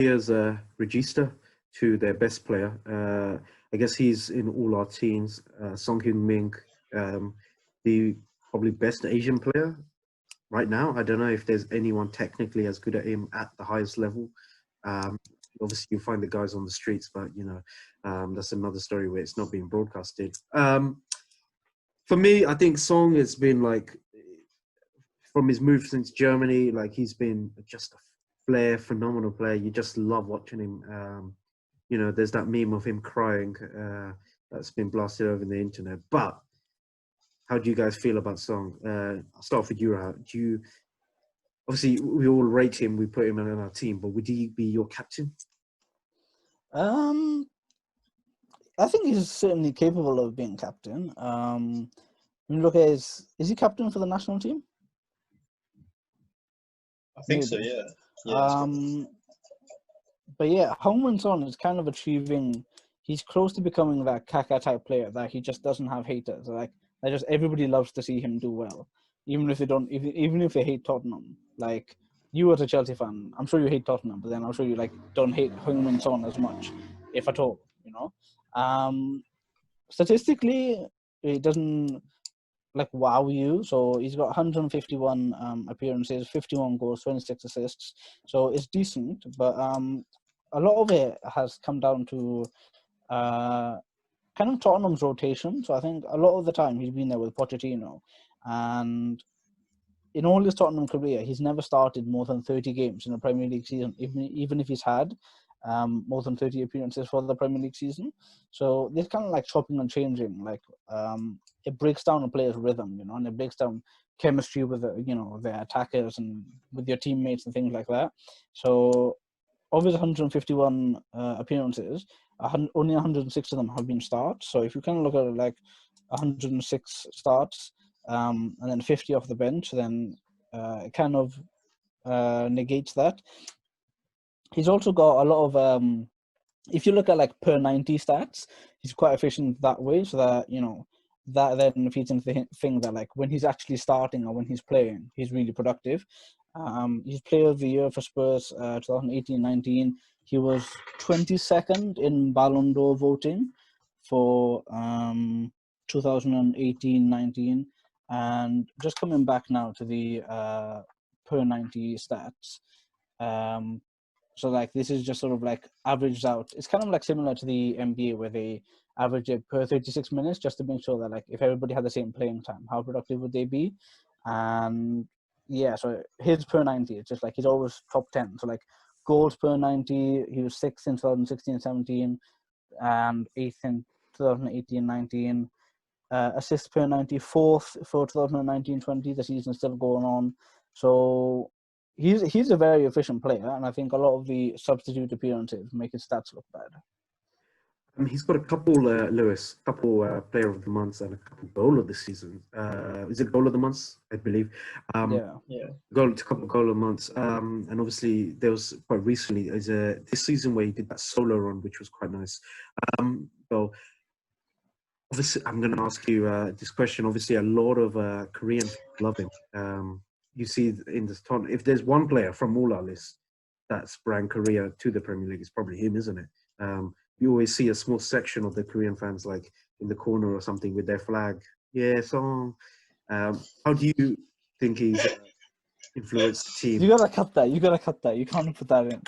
players register to their best player. I guess he's in all our teams. Song Heung Min, the probably best Asian player right now. I don't know if there's anyone technically as good at him at the highest level. Um, Obviously, you find the guys on the streets, but that's another story where it's not being broadcasted. For me, I think Song has been like, from his move since Germany, like he's been just a phenomenal player. You just love watching him. There's that meme of him crying that's been blasted over the internet. But how do you guys feel about Song? I'll start with you, Rahul. Obviously, we all rate him, we put him on our team, but would he be your captain? I think he's certainly capable of being captain. Look at is he captain for the national team? I think so, yeah. But yeah, Heung Min Son is kind of achieving. He's close to becoming that Kaka type player that he just doesn't have haters. Like everybody loves to see him do well, even if they don't. Even if they hate Tottenham, like you as a Chelsea fan, I'm sure you hate Tottenham, but then I'm sure you don't hate Heung Min Son as much, if at all. Statistically, it doesn't wow you. So he's got 151 appearances, 51 goals, 26 assists. So it's decent, but a lot of it has come down to kind of Tottenham's rotation. So I think a lot of the time he's been there with Pochettino, and in all his Tottenham career, he's never started more than 30 games in a Premier League season, even if he's had more than 30 appearances for the Premier League season. So this kind of chopping and changing, it breaks down a player's rhythm, and it breaks down chemistry with the attackers and with your teammates and things like that. So of his 151 appearances, only 106 of them have been starts. So if you kind of look at it 106 starts and then 50 off the bench, then it kind of negates that. He's also got a lot of, if you look at per 90 stats, he's quite efficient that way. So that, that then feeds into the thing that when he's actually starting or when he's playing, he's really productive. He's Player of the Year for Spurs 2018-19. He was 22nd in Ballon d'Or voting for 2018-19. And just coming back now to the per 90 stats. So this is just sort of averaged out. It's kind of similar to the NBA where they average it per 36 minutes just to make sure that if everybody had the same playing time, how productive would they be? And yeah, so his per 90, it's just he's always top 10. So goals per 90, he was 6th in 2016-17 and 8th in 2018-19. Assists per 90, 4th for 2019-20. The season's still going on. So he's a very efficient player, and I think a lot of the substitute appearances make his stats look bad. He's got a couple, Lewis, Player of the Month and a couple Goal of the Season. Is it Goal of the Month? I believe. Yeah. Couple Goal of the Months. And obviously, there was quite recently this season where he did that solo run, which was quite nice. So obviously, I'm going to ask you this question. Obviously, a lot of Korean love him. You see in this ton, if there's one player from all our lists that's brought Korea to the Premier League, it's probably him, isn't it? You always see a small section of the Korean fans in the corner or something with their flag. Yeah, Song. How do you think he's influenced the team? You gotta cut that. You can't put that in.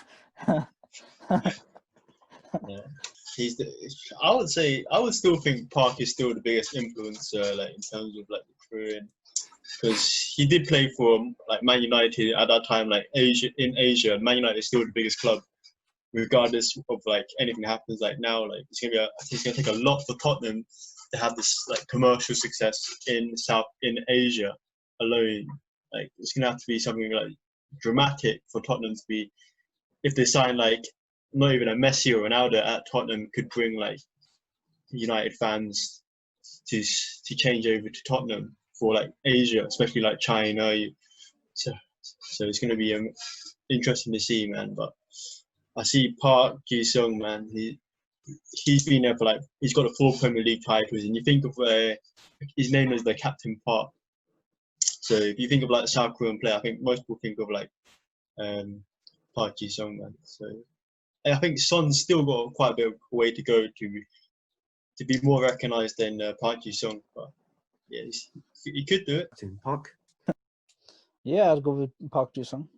Yeah, I would still think Park is still the biggest influencer, in terms of the Korean, because he did play for Man United at that time, in Asia. Man United is still the biggest club, regardless of anything happens. Now, it's gonna take a lot for Tottenham to have this commercial success in Asia alone. It's gonna have to be something dramatic for Tottenham to be. If they sign not even a Messi or Ronaldo at Tottenham, could bring United fans to change over to Tottenham for Asia, especially China. So it's going to be interesting to see, man. But I see Park Ji-sung, man. He's been there for he's got 4 Premier League titles, and you think of his name as the Captain Park. So if you think of the South Korean player, I think most people think of Park Ji-sung, man. So I think Son's still got quite a bit of way to go to be more recognised than Park Ji-sung. But yeah, he could do it. In Park Yeah, I'd go with Park Ji-sung.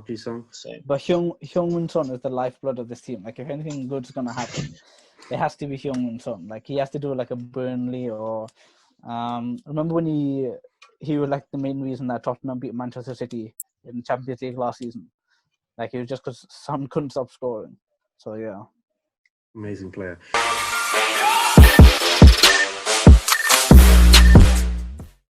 Ji-sung. Same. But Heung Min Son is the lifeblood of this team. Like, if anything good's gonna happen, it has to be Heung Min Son. Like, he has to do like a Burnley or remember when he was like the main reason that Tottenham beat Manchester City in Champions League last season. Like, it was just because Son couldn't stop scoring. So yeah. Amazing player.